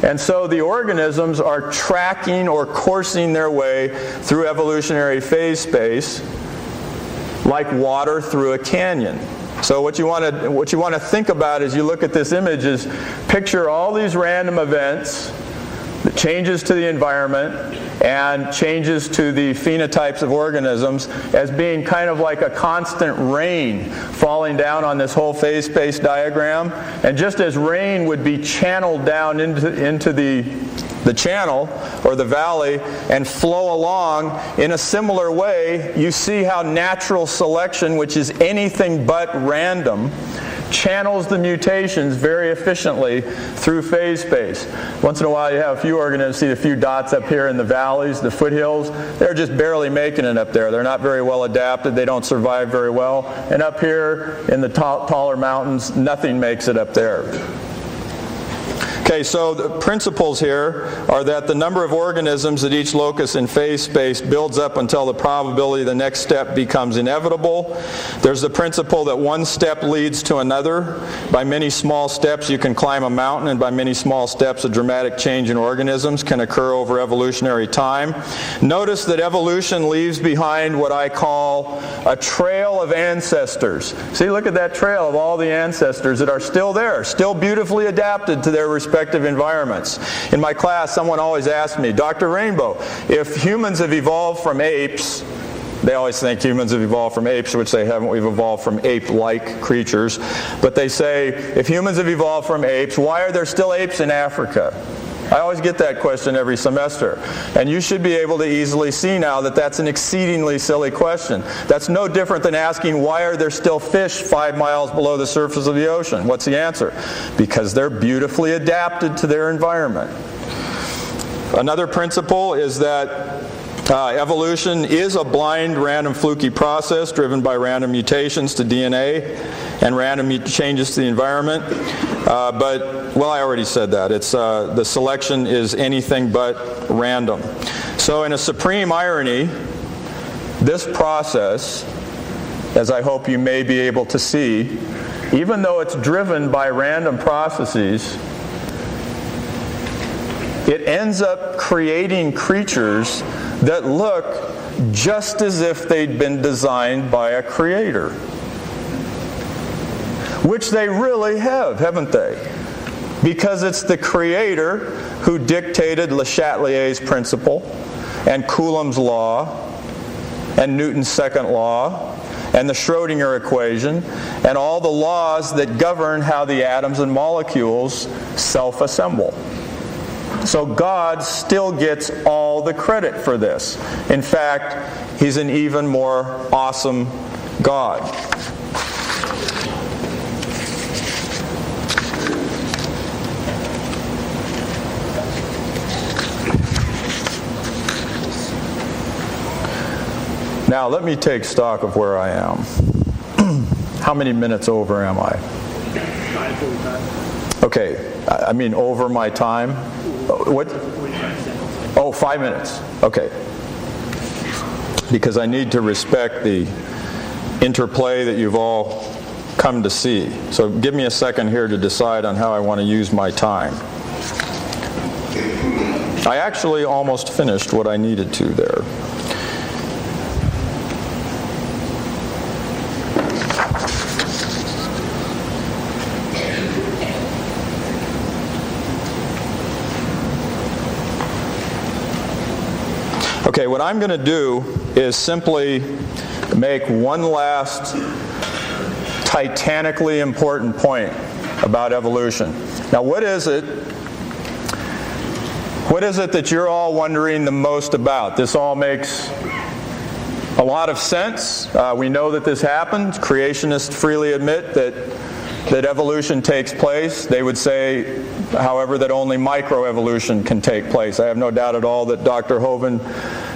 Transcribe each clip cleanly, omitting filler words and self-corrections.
And so the organisms are tracking or coursing their way through evolutionary phase space like water through a canyon. So what you want to think about as you look at this image is picture all these random events, the changes to the environment and changes to the phenotypes of organisms as being kind of like a constant rain falling down on this whole phase space diagram. And just as rain would be channeled down into the channel or the valley and flow along in a similar way, you see how natural selection, which is anything but random, channels the mutations very efficiently through phase space. Once in a while you have a few organisms, see a few dots up here in the valleys, the foothills. They're just barely making it up there. They're not very well adapted. They don't survive very well. And up here in the taller mountains, nothing makes it up there. Okay, so the principles here are that the number of organisms at each locus in phase space builds up until the probability the next step becomes inevitable. There's the principle that one step leads to another. By many small steps you can climb a mountain, and by many small steps a dramatic change in organisms can occur over evolutionary time. Notice that evolution leaves behind what I call a trail of ancestors. See, look at that trail of all the ancestors that are still there, still beautifully adapted to their respective environments. In my class, someone always asked me, Dr. Rainbow, if humans have evolved from apes, they always think humans have evolved from apes, which they haven't. We've evolved from ape-like creatures. But they say, if humans have evolved from apes, why are there still apes in Africa? I always get that question every semester. And you should be able to easily see now that that's an exceedingly silly question. That's no different than asking, why are there still fish 5 miles below the surface of the ocean? What's the answer? Because they're beautifully adapted to their environment. Another principle is that evolution is a blind, random, fluky process driven by random mutations to DNA and random changes to the environment. Well, I already said that. It's the selection is anything but random. So in a supreme irony, this process, as I hope you may be able to see, even though it's driven by random processes, it ends up creating creatures that look just as if they'd been designed by a creator. Which they really have, haven't they? Because it's the creator who dictated Le Chatelier's principle and Coulomb's law and Newton's second law and the Schrödinger equation and all the laws that govern how the atoms and molecules self-assemble. So God still gets all the credit for this. In fact, He's an even more awesome God. Now, let me take stock of where I am. How many minutes over am I? 5:45. Okay, I mean over my time. What? 5 minutes. Okay. Because I need to respect the interplay that you've all come to see. So give me a second here to decide on how I want to use my time. I actually almost finished what I needed to there. Okay, what I'm going to do is simply make one last titanically important point about evolution. Now, what is it that you're all wondering the most about? This all makes a lot of sense. We know that this happened. Creationists freely admit that evolution takes place. They would say, however, that only microevolution can take place. I have no doubt at all that Dr. Hovind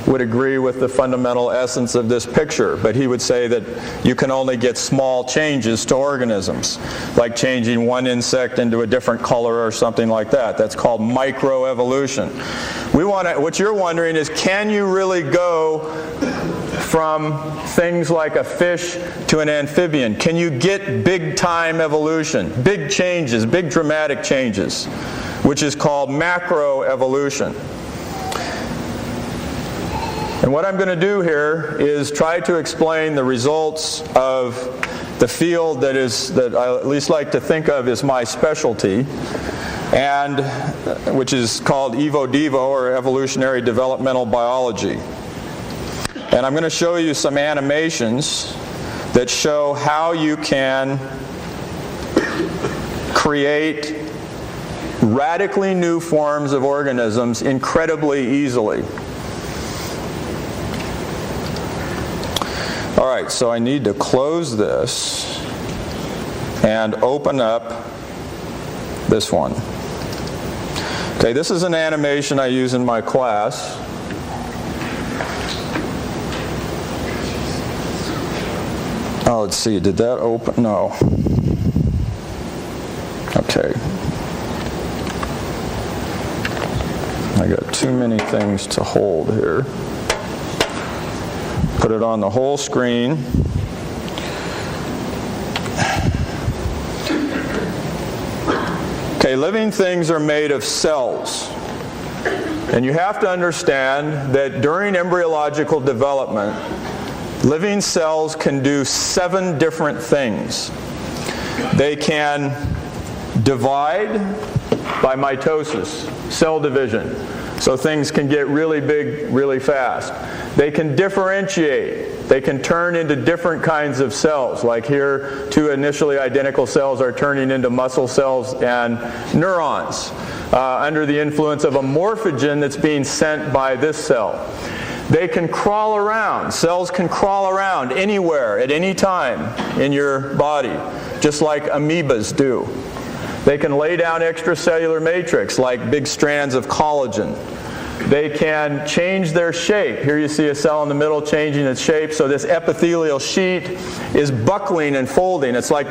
would agree with the fundamental essence of this picture, but he would say that you can only get small changes to organisms, like changing one insect into a different color or something like that. That's called microevolution. What you're wondering is, can you really go from things like a fish to an amphibian? Can you get big time evolution, big changes, big dramatic changes? which is called macroevolution. And what I'm going to do here is try to explain the results of the field that I at least like to think of as my specialty, and which is called EVO-DEVO, or evolutionary developmental biology. And I'm going to show you some animations that show how you can create radically new forms of organisms incredibly easily. All right, so I need to close this and open up this one. Okay, this is an animation I use in my class. Oh, let's see, did that open? No. Okay. I got too many things to hold here. Put it on the whole screen. Okay, living things are made of cells. And you have to understand that during embryological development, living cells can do 7 different things. They can divide by mitosis, cell division. So things can get really big really fast. They can differentiate. They can turn into different kinds of cells. Like here, 2 initially identical cells are turning into muscle cells and neurons under the influence of a morphogen that's being sent by this cell. They can crawl around. Cells can crawl around anywhere at any time in your body, just like amoebas do. They can lay down extracellular matrix like big strands of collagen. They can change their shape. Here you see a cell in the middle changing its shape, so this epithelial sheet is buckling and folding. It's like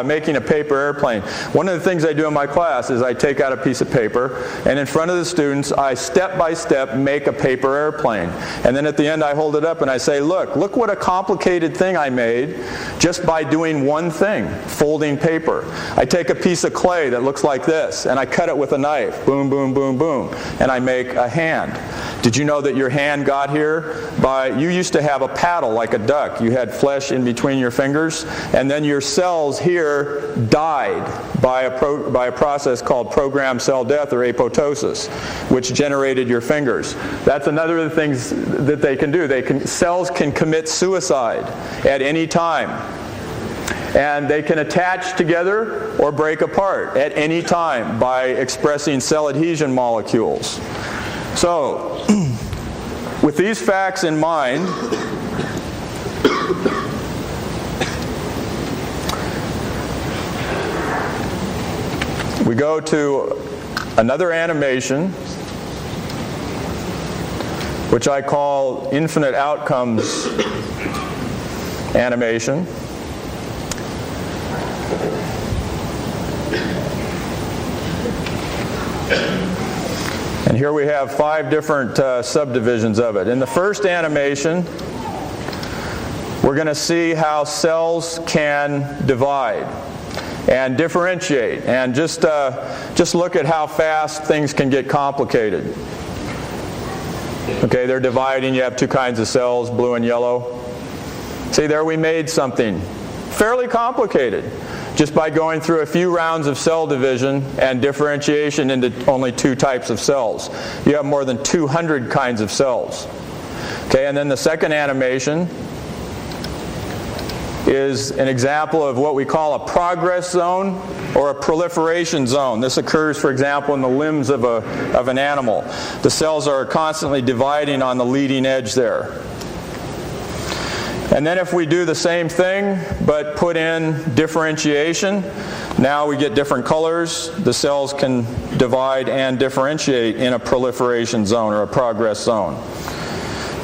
making a paper airplane. One of the things I do in my class is I take out a piece of paper, and in front of the students, I step by step make a paper airplane. And then at the end, I hold it up and I say, look what a complicated thing I made just by doing one thing, folding paper. I take a piece of clay that looks like this, and I cut it with a knife. Boom, boom, boom, boom. And I make a hand. Did you know that your hand got here you used to have a paddle like a duck. You had flesh in between your fingers, and then your cells here died by a process called programmed cell death, or apoptosis, which generated your fingers. That's another of the things that they can do. Cells can commit suicide at any time. And they can attach together or break apart at any time by expressing cell adhesion molecules. So, with these facts in mind, we go to another animation, which I call infinite outcomes animation. And here we have 5 different subdivisions of it. In the first animation, we're going to see how cells can divide and differentiate, and just look at how fast things can get complicated. Okay, they're dividing. You have 2 kinds of cells, blue and yellow. See, there we made something fairly complicated just by going through a few rounds of cell division and differentiation into only 2 types of cells. You have more than 200 kinds of cells. Okay, and then the second animation is an example of what we call a progress zone or a proliferation zone. This occurs, for example, in the limbs of an animal. The cells are constantly dividing on the leading edge there. And then if we do the same thing, but put in differentiation, now we get different colors. The cells can divide and differentiate in a proliferation zone or a progress zone.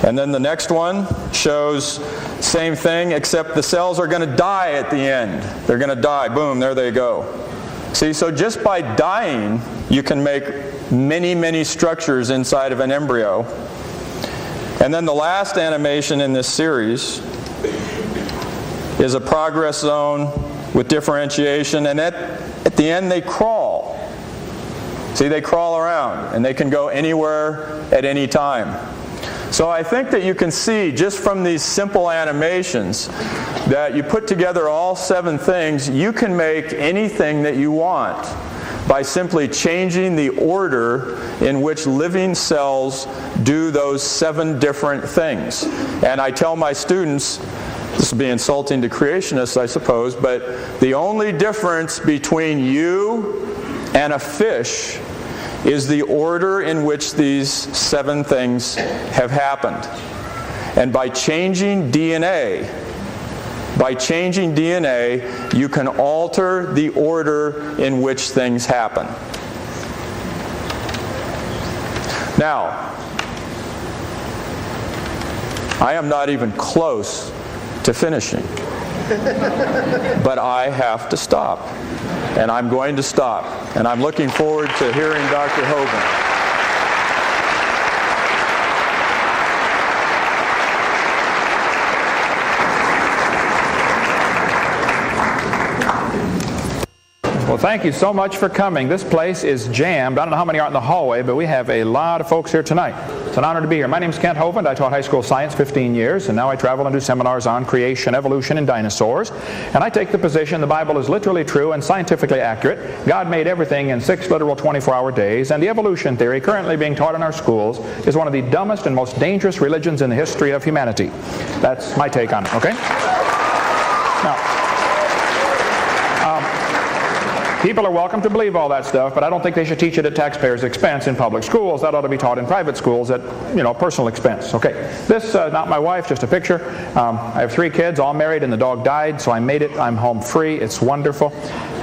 And then the next one shows same thing, except the cells are going to die at the end. They're going to die. Boom, there they go. See, so just by dying, you can make many, many structures inside of an embryo. And then the last animation in this series is a progress zone with differentiation, and at the end they crawl. See, they crawl around, and they can go anywhere at any time. So I think that you can see just from these simple animations that you put together all 7 things, you can make anything that you want by simply changing the order in which living cells do those 7 different things. And I tell my students, this will be insulting to creationists, I suppose, but the only difference between you and a fish is the order in which these 7 things have happened. And by changing DNA, you can alter the order in which things happen. Now, I am not even close to finishing, but I have to stop. And I'm going to stop. And I'm looking forward to hearing Dr. Hovind. Well, thank you so much for coming. This place is jammed. I don't know how many are in the hallway, but we have a lot of folks here tonight. It's an honor to be here. My name is Kent Hovind. I taught high school science 15 years, and now I travel and do seminars on creation, evolution, and dinosaurs. And I take the position the Bible is literally true and scientifically accurate. God made everything in 6 literal 24-hour days, and the evolution theory currently being taught in our schools is one of the dumbest and most dangerous religions in the history of humanity. That's my take on it, okay? Now, people are welcome to believe all that stuff, but I don't think they should teach it at taxpayers' expense in public schools. That ought to be taught in private schools at, personal expense. Okay, this not my wife, just a picture. I have 3 kids, all married, and the dog died, so I made it. I'm home free. It's wonderful.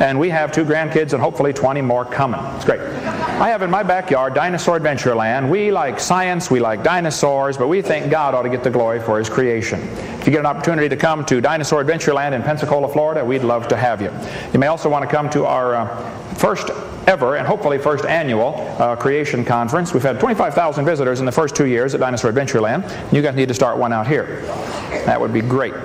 And we have 2 grandkids and hopefully 20 more coming. It's great. I have in my backyard Dinosaur Adventureland. We like science, we like dinosaurs, but we think God ought to get the glory for His creation. If you get an opportunity to come to Dinosaur Adventureland in Pensacola, Florida, we'd love to have you. You may also want to come to our first ever and hopefully first annual creation conference. We've had 25,000 visitors in the first 2 years at Dinosaur Adventureland. You guys need to start one out here. That would be great.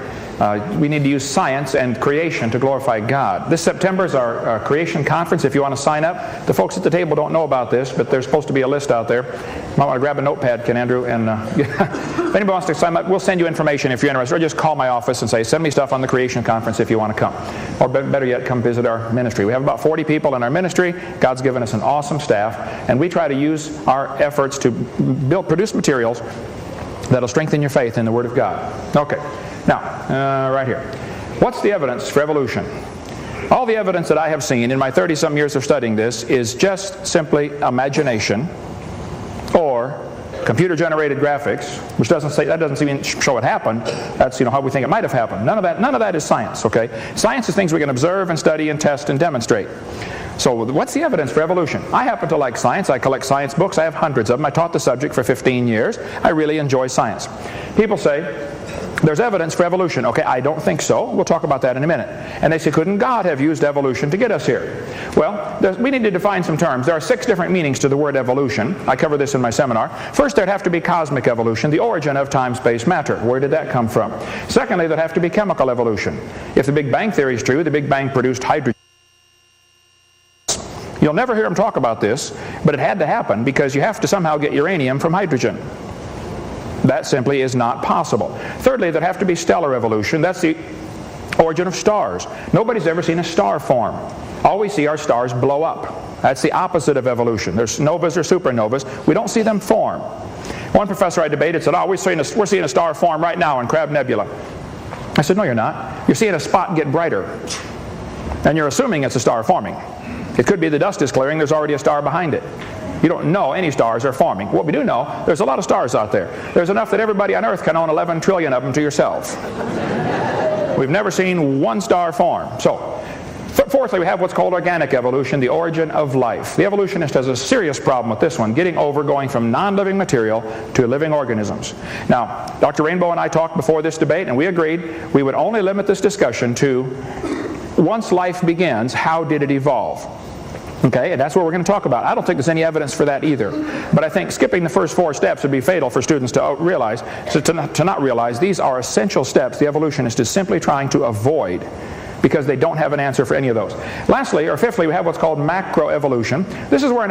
We need to use science and creation to glorify God. This September is our creation conference. If you want to sign up, the folks at the table don't know about this, but there's supposed to be a list out there. You might want to grab a notepad, Ken Andrew, and if anybody wants to sign up, we'll send you information if you're interested, or just call my office and say, send me stuff on the creation conference if you want to come. Or better yet, come visit our ministry. We have about 40 people in our ministry. God's given us an awesome staff, and we try to use our efforts to produce materials that'll strengthen your faith in the Word of God. Okay. Now, right here. What's the evidence for evolution? All the evidence that I have seen in my 30-some years of studying this is just simply imagination or computer-generated graphics, which doesn't even show it happened. That's how we think it might have happened. None of that is science. Okay, science is things we can observe and study and test and demonstrate. So what's the evidence for evolution? I happen to like science. I collect science books. I have hundreds of them. I taught the subject for 15 years. I really enjoy science. People say, there's evidence for evolution. Okay, I don't think so. We'll talk about that in a minute. And they say, couldn't God have used evolution to get us here? Well, we need to define some terms. There are 6 different meanings to the word evolution. I cover this in my seminar. First, there'd have to be cosmic evolution, the origin of time, space, matter. Where did that come from? Secondly, there'd have to be chemical evolution. If the Big Bang theory is true, the Big Bang produced hydrogen. You'll never hear them talk about this, but it had to happen because you have to somehow get uranium from hydrogen. That simply is not possible. Thirdly, there'd have to be stellar evolution. That's the origin of stars. Nobody's ever seen a star form. All we see are stars blow up. That's the opposite of evolution. There's novas or supernovas. We don't see them form. One professor I debated said, we're seeing a star form right now in Crab Nebula. I said, no, you're not. You're seeing a spot get brighter. And you're assuming it's a star forming. It could be the dust is clearing. There's already a star behind it. You don't know any stars are forming. What we do know, there's a lot of stars out there. There's enough that everybody on Earth can own 11 trillion of them to yourself. We've never seen one star form. So, fourthly, we have what's called organic evolution, the origin of life. The evolutionist has a serious problem with this one, going from non-living material to living organisms. Now, Dr. Rainbow and I talked before this debate, and we agreed we would only limit this discussion to once life begins, how did it evolve? Okay, and that's what we're going to talk about. I don't think there's any evidence for that either. But I think skipping the first 4 steps would be fatal for students to realize, to not realize these are essential steps the evolutionist is simply trying to avoid because they don't have an answer for any of those. Lastly, or fifthly, we have what's called macroevolution. This is where an